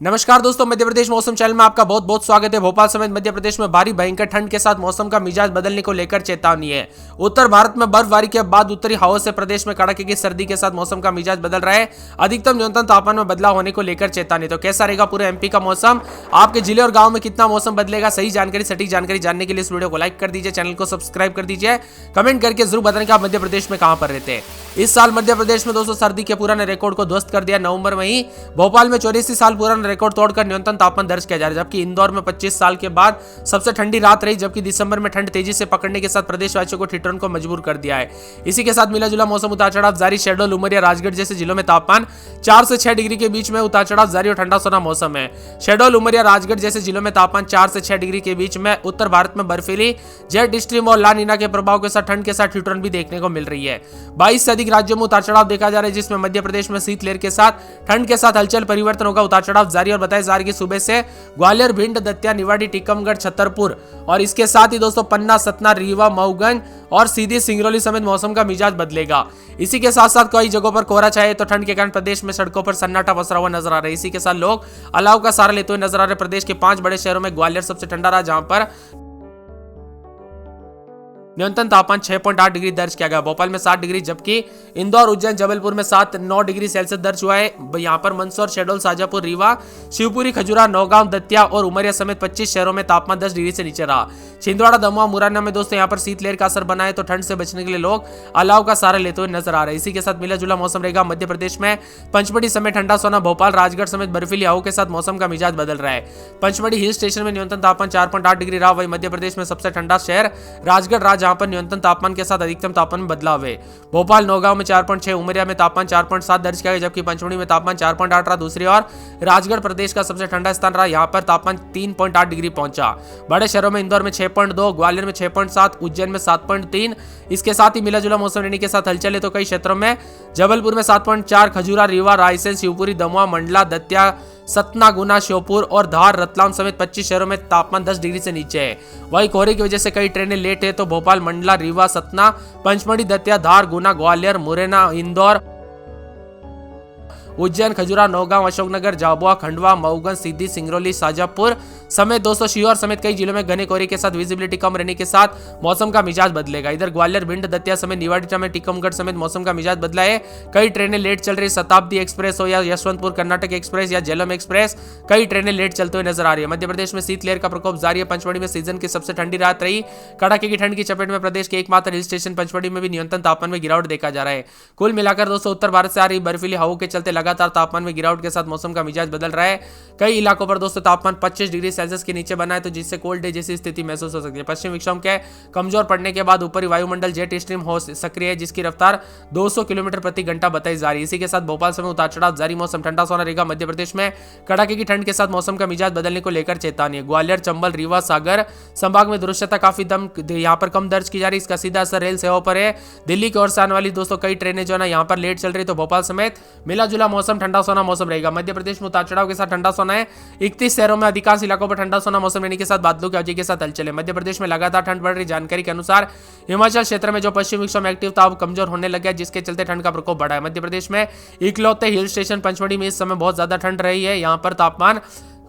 नमस्कार दोस्तों, मध्य प्रदेश मौसम चैनल में आपका बहुत बहुत स्वागत है। भोपाल समेत मध्य प्रदेश में भारी भयंकर ठंड के साथ मौसम का मिजाज बदलने को लेकर चेतावनी है। उत्तर भारत में बर्फबारी के बाद उत्तरी हवाओं से प्रदेश में कड़ाके की सर्दी के साथ मौसम का मिजाज बदल रहा है। अधिकतम न्यूनतम तापमान में बदलाव होने को लेकर चेतावनी। तो कैसा रहेगा पूरे एमपी का मौसम, आपके जिले और गाँव में कितना मौसम बदलेगा, सही जानकारी सटीक जानकारी जानने के लिए इस वीडियो को लाइक कर दीजिए, चैनल को सब्सक्राइब कर दीजिए, कमेंट करके जरूर बताएं कि आप मध्य प्रदेश में कहां पर रहते हैं। इस साल मध्य प्रदेश में दोस्तों सर्दी के पुराने रिकॉर्ड को ध्वस्त कर दिया। नवंबर में ही भोपाल में 84 साल पुराना रिकॉर्ड तोड़कर न्यूनतम तापमान दर्ज किया जा रहा है, जबकि इंदौर में 25 साल के बाद सबसे ठंडी रात रही। जबकि दिसंबर में ठंड तेजी से पकड़ने के साथ प्रदेशवासियों को ठिठुरन को मजबूर कर दिया है। इसी के साथ मिला जुला मौसम उतार चढ़ाव जारी। शहडोल, उमरिया, राजगढ़ जैसे जिलों में तापमान 4 से 6 डिग्री के बीच में उतार चढ़ाव जारी और ठंडा सोना मौसम है। शहडोल, उमरिया, राजगढ़ जैसे जिलों में तापमान 4 से 6 डिग्री के बीच में। उत्तर भारत में बर्फीली जेट स्ट्रीम और ला नीना के प्रभाव के साथ ठंड के साथ ठिठुरन भी देखने को मिल रही है। 22 से अधिक राज्यों में उतार चढ़ाव देखा जा रहा है, जिसमें मध्य प्रदेश में शीतलहर के साथ ठंड के साथ हलचल परिवर्तन होगा। उतार चढ़ाव जारी और बताया जा रहा है कि सुबह से ग्वालियर, भिंड, दतिया, निवाड़ी, टीकमगढ़, छतरपुर और इसके साथ ही दोस्तों पन्ना, सतना, रीवा, मऊगंज और सीधी सिंगरौली समेत मौसम का मिजाज बदलेगा। इसी के साथ साथ कई जगहों पर कोहरा छाया, तो ठंड के कारण प्रदेश में सड़कों पर सन्नाटा पसरा हुआ नजर आ रहा है। इसी के साथ लोग अलाव का सहारा लेते हुए नजर आ रहे। प्रदेश के 5 बड़े शहरों में ग्वालियर सबसे ठंडा रहा, जहां पर न्यूनतम तापमान 6.8 डिग्री दर्ज किया गया। भोपाल में 7 डिग्री, जबकि इंदौर, उज्जैन, जबलपुर में 7-9 डिग्री सेल्सियस दर्ज हुआ है। यहाँ पर मंदसौर, शहडोल, शाजापुर, रीवा, शिवपुरी, खजुरा, नौगांव, दतिया और उमरिया समेत 25 शहरों में तापमान 10 डिग्री से नीचे रहा। छिंदवाड़ा, दमोह, मुरैना में दोस्तों यहाँ पर शीतलहर का असर बना है, तो ठंड से बचने के लिए लोग अलाव का सहारा लेते हुए नजर आ रहे हैं। इसी के साथ मिला जुला मौसम रहेगा। मध्य प्रदेश में पंचमढ़ी समेत ठंडा सोना, भोपाल, राजगढ़ समेत बर्फीली हवाओं के साथ मौसम का मिजाज बदल रहा है। पंचमढ़ी हिल स्टेशन में न्यूनतम तापमान 4.8 डिग्री रहा। वही मध्य प्रदेश में सबसे ठंडा शहर राजगढ़ रहा, जहां पर न्यूनतम तापमान के साथ अधिकतम तापमान में बदलाव है। भोपाल, नौगांव में 4.6, उमरिया में तापमान 4.7 दर्ज किया गया, जबकि पंचमढ़ी में तापमान 4.8 रहा। दूसरी ओर राजगढ़ प्रदेश का सबसे ठंडा स्थान रहा, यहां पर तापमान 3.8 डिग्री पहुंचा। बड़े शहरों में इंदौर में 6.2, ग्वालियर में 6.7, उज्जैन में 7.3। इसके साथ ही मिला जुला मौसम रहने के साथ हलचल है, तो कई क्षेत्रों में जबलपुर में 7.4, खजुरा, रीवा, रायसेन, शिवपुरी, दमोह, मंडला, दतिया, सतना, गुना, श्योपुर और धार, रतलाम समेत 25 शहरों में तापमान 10 डिग्री से नीचे है। वहीं कोहरे की वजह से कई ट्रेनें लेट है, तो भोपाल, मंडला, रीवा, सतना, पंचमढ़ी, दतिया, धार, गुना, ग्वालियर, मुरैना, इंदौर, उज्जैन, खजुरा, नौगांव, अशोकनगर, झाबुआ, खंडवा, मऊगंज, सीधी, सिंगरौली, शाजापुर समेत दोस्तों शिवहर समेत कई जिलों में घने कोहरे के साथ विजिबिलिटी कम रहने के साथ मौसम का मिजाज बदलेगा। इधर ग्वालियर, भिंड, दतिया समेत निवाड़ी में टीकमगढ़ समेत मौसम का मिजाज बदला है। कई ट्रेनें लेट चल रही। शताब्दी एक्सप्रेस हो या यशवंतपुर कर्नाटक एक्सप्रेस या झेलम एक्सप्रेस, कई ट्रेनें लेट चलते हुए नजर आ रही है। मध्य प्रदेश में शीतलहर का प्रकोप जारी है। पंचमढ़ी में सीजन की सबसे ठंडी रात रही। कड़ाके की ठंड की चपेट में प्रदेश के एकमात्र हिल स्टेशन पंचमढ़ी में भी न्यूनतम तापमान में गिरावट देखा जा रहा है। कुल मिलाकर दोस्तों उत्तर भारत से आ रही बर्फीली हवाओं के चलते लगातार तापमान में गिरावट के साथ मौसम का मिजाज बदल रहा है। कई इलाकों पर दोस्तों तापमान 25 डिग्री सेल्सियस के नीचे बना है, तो जिससे कोल्ड डे जैसी स्थिति महसूस हो सकती है। पश्चिम विक्षोभ के कमजोर पड़ने के बाद ऊपरी वायुमंडल जेट स्ट्रीम हो सक्रिय है, जिसकी रफ्तार 200 किलोमीटर प्रति घंटा बताई जा रही है। इसी के साथ भोपाल समेत उतार चढ़ाव जारी। मौसम ठंडा सोना रहेगा। मध्य प्रदेश में कड़ाके की ठंड के साथ मौसम का मिजाज बदलने को लेकर चेतावनी है। ग्वालियर, चंबल, रीवा, सागर संभाग में दृश्यता काफी दम यहाँ पर कम दर्ज की जा रही है। इसका सीधा असर रेल सेवाओं पर है। दिल्ली की ओर से आने वाली दोस्तों कई ट्रेनें जो है यहाँ पर लेट चल रही, तो भोपाल समेत मिला जुला मौसम ठंडा सोना मौसम रहेगा। मध्य प्रदेश में उतार चढ़ाव के साथ ठंडा सोना है। 31 शहरों में अधिकांश इलाकों पर ठंडा सोना मौसम रहने के साथ बादलों की अवधि के साथ हलचल है। मध्य प्रदेश में लगातार ठंड बढ़ रही। जानकारी के अनुसार हिमाचल क्षेत्र में जो पश्चिम विक्षोभ एक्टिव था अब कमजोर होने लग गया, जिसके चलते ठंड का प्रकोप बढ़ा है। मध्य प्रदेश में इकलौते हिल स्टेशन पंचमढ़ी में इस समय बहुत ज्यादा ठंड रही है। यहाँ पर तापमान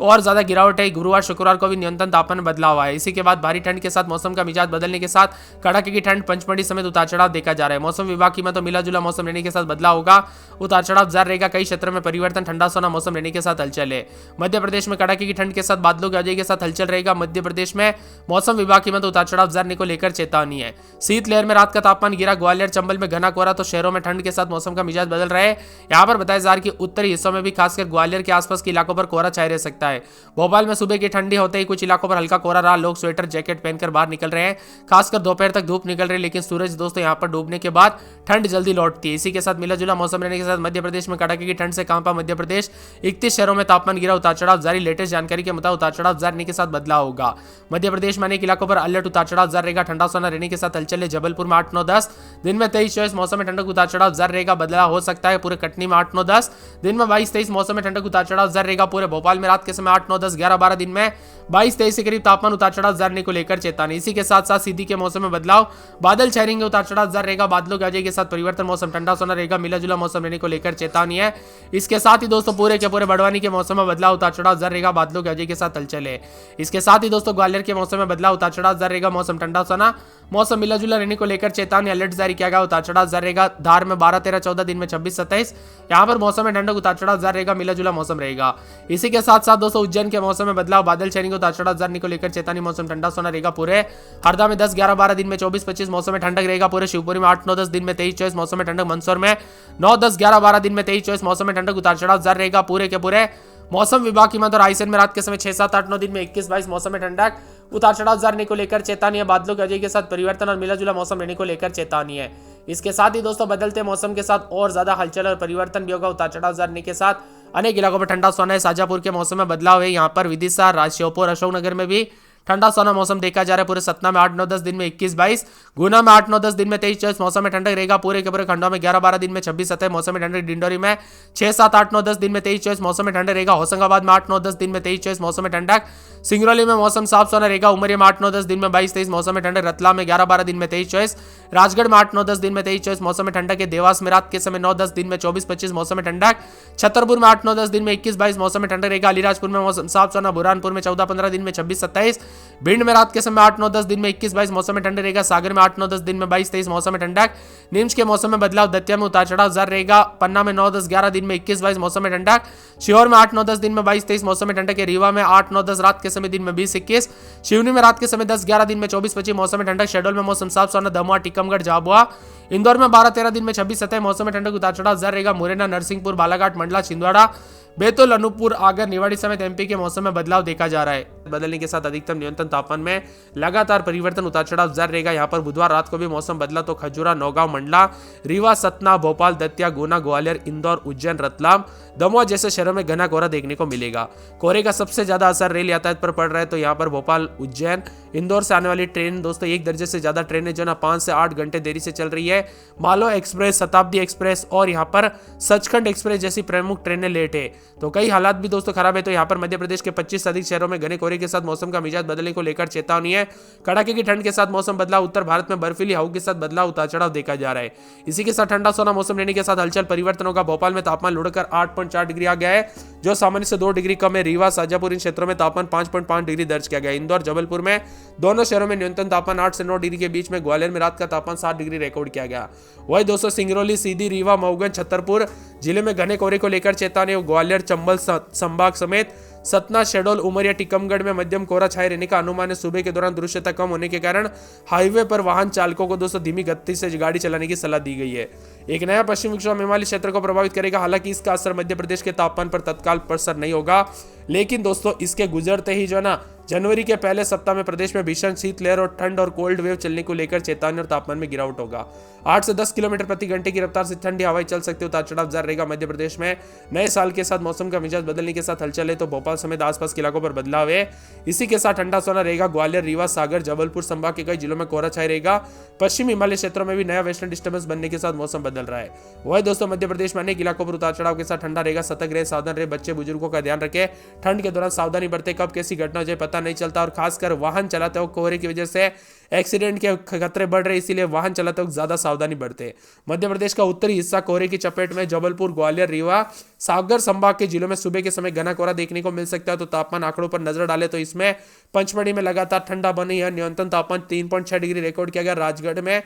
और ज्यादा गिरावट है। गुरुवार, शुक्रवार को भी न्यूनतम तापमान में बदलाव हुआ है। इसी के बाद भारी ठंड के साथ मौसम का मिजाज बदलने के साथ कड़ाके की ठंड पंचमढ़ी समेत उतार चढ़ाव देखा जा रहा है। मौसम विभाग की तो मिला जुला मौसम रहने के साथ बदलाव होगा। उतार चढ़ाव जारी रहेगा। कई क्षेत्रों में परिवर्तन, ठंडा सोना मौसम रहने के साथ हलचल है। मध्य प्रदेश में कड़ाके की ठंड के साथ बादलों की वजह के साथ हलचल रहेगा। मध्य प्रदेश में मौसम विभाग की उतार चढ़ाव जारी को लेकर चेतावनी है। शीतलहर में रात का तापमान गिरा। ग्वालियर, चंबल में घना कोहरा, तो शहरों में ठंड के साथ मौसम का मिजाज बदल रहा है। यहाँ पर बताया जा रहा है कि उत्तरी हिस्सों में भी खासकर ग्वालियर के आसपास के इलाकों पर कोहरा छाया रह सकता है। भोपाल में सुबह की ठंडी होते ही कुछ इलाकों पर हल्का कोहरा रहा। लोग स्वेटर, जैकेट पहनकर बाहर निकल रहे हैं। खासकर दोपहर तक धूप निकल रही है, लेकिन सूरज दोस्तों यहाँ पर डूबने के बाद ठंड जल्दी लौटती है। इसी के साथ मिला जुला मौसम रहने के साथ मध्य प्रदेश में कड़ाके की ठंड से कांपा मध्य प्रदेश। 31 शहरों में तापमान गिरा। उतार चढ़ाव जारी। लेटेस्ट जानकारी के मुताबिक उतार चढ़ाव जारी के साथ बदलाव होगा। मध्य प्रदेश में अनेक इलाकों पर अलर्ट उतार चढ़ाव जारी रहेगा। ठंडा सोना रहने के साथ हलचल है। जबलपुर में 8-9-10, दिन में 23-24 मौसम में ठंडक उतार चढ़ाव जारी रहेगा। बदलाव हो सकता है। पूरे कटनी में 8-9-10, दिन में 22-23 मौसम में ठंडक उतार चढ़ाव जारी रहेगा। पूरे भोपाल में रात के समय 8, 9, 10, 11, 12 दिन में 22, 23 के करीब तापमान उतार चढ़ाव जारी को लेकर चेतावनी। इसी के साथ साथ सीधी के मौसम में बदलाव, बादल छाएंगे, उतार चढ़ाव जारी रहेगा, बादलों की के साथ परिवर्तन, मौसम ठंडा सोना रहेगा, मिला जुला मौसम रहने को लेकर चेतावनी है। इसके साथ ही दोस्तों पूरे के पूरे बड़वानी के मौसम में बदलाव, उतार चढ़ाव जारी रहेगा, बादलों की के साथ हलचल है। इसके साथ ही दोस्तों ग्वालियर के मौसम में बदलाव, उतार चढ़ाव जारी रहेगा, मौसम ठंडा सोना, मौसम मिला जुला रहने को लेकर चेतावनी, अलर्ट जारी किया गया, उतार चढ़ाव जारी रहेगा। धार में 12, 13, 14 दिन में 26, 27 यहाँ पर मौसम में ठंडक, उतार चढ़ाव जारी रहेगा, मिला जुला मौसम रहेगा। इसी के साथ साथ दोस्तों उज्जैन के मौसम में बदलाव, बादल छाएंगे, उतार चढ़ाव जारी को लेकर चेतावनी, मौसम ठंडा सोना रहेगा पूरे। हरदा में 10, 11, 12 दिन में 24, 25 मौसम में ठंडक रहेगा पूरे। शिवपुरी में 8, 9, 10 दिन में 23, 24 मौसम में ठंडक। मंदसौर में 9, 10, 11, 12 दिन में 23, 24 मौसम में ठंडक, उतार चढ़ाव जारी रहेगा पूरे के पूरे। मौसम विभाग की मात्रा रायसेन में रात के समय 6, 7, 8, 9 दिन में 21, 22 मौसम में ठंडक, उतार चढ़ाव जारी को लेकर चेतावनी है। बादलों की के साथ परिवर्तन और मिला जुला मौसम रहने को लेकर चेतावनी है। इसके साथ ही दोस्तों बदलते मौसम के साथ और ज्यादा हलचल और परिवर्तन भी होगा, उतार चढ़ाव जारी के साथ अनेक इलाकों में ठंडा सोना है। शाजापुर के मौसम में बदलाव है, यहाँ पर विदिशा, श्योपुर, अशोकनगर में भी ठंडा सोना मौसम देखा जा रहा है पूरे। सतना में 8, 9, 10 दिन में 21, 22, गुना में 8, 9, 10 दिन में 23, 24 मौसम में ठंडक रहेगा पूरे के पूरे। खंडवा में 11, 12 दिन में 26, 27 मौसम में ठंडक। डिंडोरी में 6, 7, 8, 9, 10 दिन में 23, 24 मौसम में ठंडक रहेगा। होशंगाबाद में 8, 9, 10 दिन में 23, 24 मौसम में ठंडक। सिंगरौली में मौसम साफ सोना रहेगा। उमरिया में 8, 9, 10 दिन में 22, 23 मौसम में ठंडक। रतलाम में 11, 12 दिन में 23, 24। राजगढ़ में 8, 9, 10 दिन में 23, 24 मौसम में ठंडक है। देवास में रात के समय 9, 10 दिन में 24, 25 मौसम में ठंडक। छतरपुर में 8, 9, 10 दिन में 21, 22 मौसम में ठंडक रहेगा। अलीराजपुर में मौसम साफ सोना। बुरहानपुर में 14, 15 दिन में 26, 27। भिंड में रात के समय 8, 9, 10 दिन में 21, 22 मौसम में ठंडक रहेगा। सागर में 8, 9, 10 दिन में 22, 23 मौसम में ठंडक। नीमच के मौसम में बदलाव, दतिया में उतार चढ़ाव जारी रहेगा। पन्ना में 9, 10, 11 दिन में 21, 22 मौसम में ठंडक। शिहोर में 8, 9, 10 दिन में 22, 23 मौसम में ठंडक है। रीवा में 8, 9, 10 रात के समय दिन में 20, 21। शिवनी में रात के समय 10, 11 दिन में 24, 25 मौसम में ठंडक। शहडोल में मौसम साफ सोना। दमोह, टीकमगढ़, झाबुआ, इंदौर में 12, 13 दिन में 26, 27 मौसम में ठंडक, उतार चढ़ाव जारी रहेगा। मुरैना, नरसिंहपुर, बालाघाट, मंडला, छिंदवाड़ा, बैतूल, अनूपपुर, आगर, निवाड़ी समेत एमपी के मौसम में बदलाव देखा जा रहा है। बदलने के साथ अधिकतम न्यूनतम तापमान में लगातार परिवर्तन, उतार चढ़ाव जारी रहेगा। यहाँ पर बुधवार रात को भी मौसम बदला तो खजूरा, नौगांव, मंडला, रीवा, सतना, भोपाल, दतिया, गुना, ग्वालियर, इंदौर, उज्जैन, रतलाम, दमोह जैसे शहरों में घना कोहरा देखने को मिलेगा। कोहरे का सबसे ज्यादा असर रेल यातायात पर पड़ रहा है। तो यहाँ पर भोपाल, उज्जैन, इंदौर से आने वाली ट्रेन दोस्तों 1 दर्जे से ज्यादा ट्रेनें जो ना 5 से 8 घंटे देरी से चल रही है। मालो एक्सप्रेस, शताब्दी एक्सप्रेस और यहाँ पर सचखंड एक्सप्रेस जैसी प्रमुख ट्रेनें लेट है। तो कई हालात भी दोस्तों खराब है। तो यहाँ पर मध्य प्रदेश के 25 से अधिक शहरों में घने कोहरे के साथ मौसम का मिजाज बदलने को लेकर चेतावनी है। कड़ाके की ठंड के साथ मौसम बदलाव। उत्तर भारत में बर्फीली हवा के साथ बदलाव, उतार चढ़ाव देखा जा रहा है। इसी के साथ ठंडा सोना मौसम रहने के साथ हलचल परिवर्तन होगा। भोपाल में तापमान लुढ़कर 8.4 डिग्री आ गया है, जो सामान्य से 2 डिग्री कम है। रीवा, शाजापुर इन क्षेत्रों में तापमान 5.5 डिग्री दर्ज किया गया। इंदौर, जबलपुर में दोनों शहरों में न्यूनतम तापमान 8 से 9 डिग्री के बीच में। ग्वालियर में रात का तापमान 7 डिग्री रिकॉर्ड किया गया। वही दोस्तों सिंगरौली, सीधी, रीवा, मऊगंज, छतरपुर जिले में घने कोहरे को लेकर चेतावनी। ग्वालियर, चंबल संभाग समेत सतना, शहडोल, उमरिया, टीकमगढ़ में मध्यम कोहरा छाए रहने का अनुमान है। सुबह के दौरान दृश्यता कम होने के कारण हाईवे पर वाहन चालकों को दोस्तों धीमी गति से गाड़ी चलाने की सलाह दी गई है। एक नया पश्चिम विक्षोभ हिमालय क्षेत्र को प्रभावित करेगा। हालांकि इसका असर मध्य प्रदेश के तापमान पर तत्काल असर नहीं होगा, लेकिन दोस्तों इसके गुजरते ही जो ना जनवरी के पहले सप्ताह में प्रदेश में भीषण शीतलहर और ठंड और कोल्ड वेव चलने को लेकर चेतावनी और तापमान में गिरावट होगा। 8 से 10 किलोमीटर प्रति घंटे की रफ्तार से ठंडी हवाएं चल सकती है। उतार चढ़ाव जारी रहेगा। मध्य प्रदेश में नए साल के साथ मौसम का मिजाज बदलने के साथ हलचल है। तो भोपाल समेत आसपास के इलाकों पर बदलाव है। इसी के साथ ठंडा सोना रहेगा। ग्वालियर, रीवा, सागर, जबलपुर संभाग के कई जिलों में कोहरा छाया रहेगा। पश्चिमी हिमालय क्षेत्रों में भी नया वेस्टर्न डिस्टर्बेंस बनने के साथ मौसम बदल रहा है। वही दोस्तों मध्य प्रदेश में अनेक इलाकों पर उतार चढ़ाव के साथ ठंडा रहेगा। सतर्क रहे, सावधान रहे, बच्चे बुजुर्गों का ध्यान रखें। ठंड के दौरान सावधानी बरते, कब कैसी घटना हो जाए पता नहीं चलता। और खासकर वाहन चलाते हो कोहरे की वजह से एक्सीडेंट के खतरे बढ़ रहे, इसीलिए वाहन चलाते वक्त ज्यादा सावधानी बरते। मध्य प्रदेश का उत्तरी हिस्सा कोहरे की चपेट में। जबलपुर, ग्वालियर, रीवा, सागर संभाग के जिलों में सुबह के समय घना कोहरा देखने को मिल सकता है। तो तापमान आंकड़ों पर नजर डाले तो इसमें पंचमढ़ी में लगातार ठंडा बनी है। न्यूनतम तापमान 3.6 डिग्री रिकॉर्ड किया गया। राजगढ़ में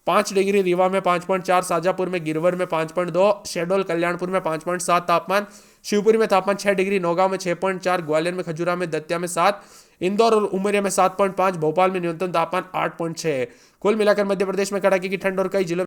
5 डिग्री, रीवा में 5.4, शाजापुर में, गिरवर में 5.2, शहडोल, कल्याणपुर में 5.7 तापमान, शिवपुरी में तापमान 6 डिग्री, नौगांव में 6.4, ग्वालियर में, खजूरा में, दतिया में 7, इंदौर और उमरिया में 7.5, भोपाल में न्यूनतम तापमान 8.6 है। कुल मिलाकर मध्य प्रदेश में कड़ाके की ठंड और कई जिलों